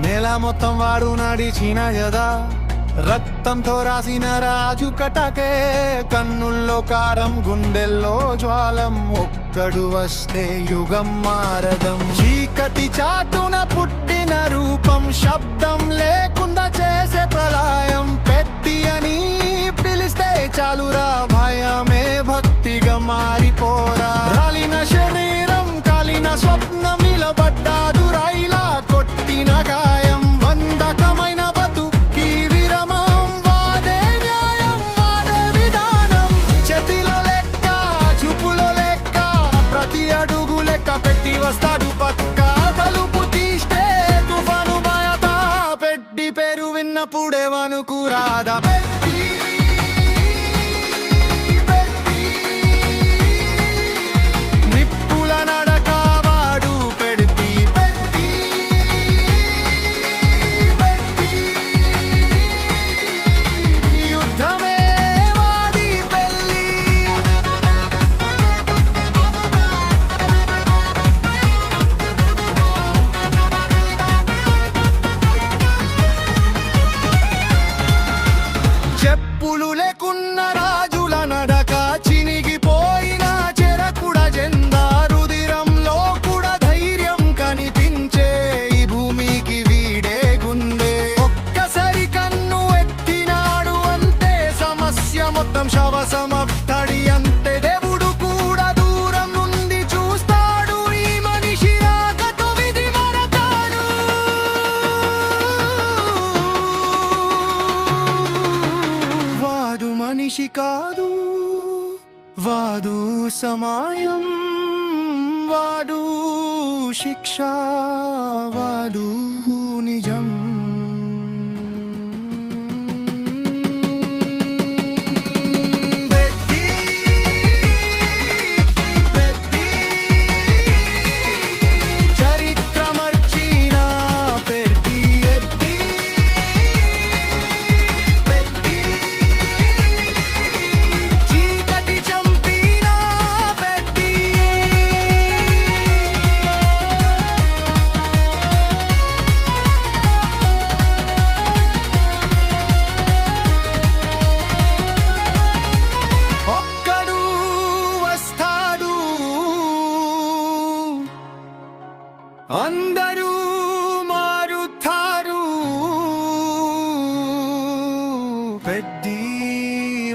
నేల మొత్తం వాడు నడిచిన యదా రక్తంతో రాసిన రాజు కటకే కన్నుల్లో కారం గుండెల్లో జ్వాలం ఒక్కడు వస్తే యుగం మారదం చీకటి చాటున పుట్టిన రూపం శబ్దం లేకుండా చేసే ప్రళయం పెట్టి అని పిలిస్తే చాలురా భయమే భక్తిగా మారిపోరా రాలిన శరీరం కాలిన స్వప్నం నిలబడ్డాదు రైలా కొట్టిన గాయం వందకమైన బతుకి విరమం వాదే న్యాయం వాదే విధానం చేతిలో లెక్క చూపులో లెక్క ప్రతి అడుగు లెక్క పెట్టి వస్తాడు పక్క తలుపు తీస్తే తుఫాను మాయత పెట్టి పేరు విన్నప్పుడే వణుకు రాదా పెట్టి నిప్పుల నడక వాడు పెడితి పెట్టి యుద్ధమే వాడి పెళ్ళి చెప్పులు లేకున్న రాజుల నడక చినిగిపోయిన చెరకుడ జెండా రుదిరంలో కూడా ధైర్యం కనిపించే ఈ భూమికి వీడే గుండె ఒక్కసారి కన్ను ఎత్తినాడు అంతే సమస్య మొత్తం శవసమత్తడి అంతే దేవుడు కూడా దూరం నుండి చూస్తాడు ఈ మనిషి రాకతో విధి మరతాడు వాడు మనిషి కాదు వాడు సమయం వాడు శిక్ష వాడు నిజం పెట్టి పెట్టి చరిత్ర మర్చిన పెట్టి ఎత్తి పెట్టి చీకటి చంపిన పెట్టి ఒక్కడు వస్తాడు అందరూ మారుతారు పెద్ది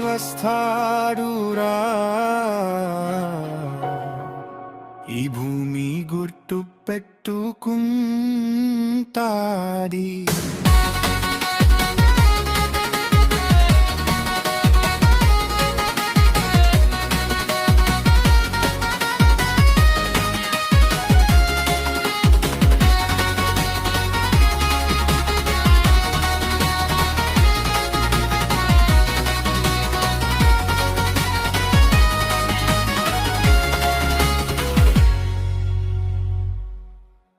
వస్తాడురా ఈ భూమి గుర్తు పెట్టు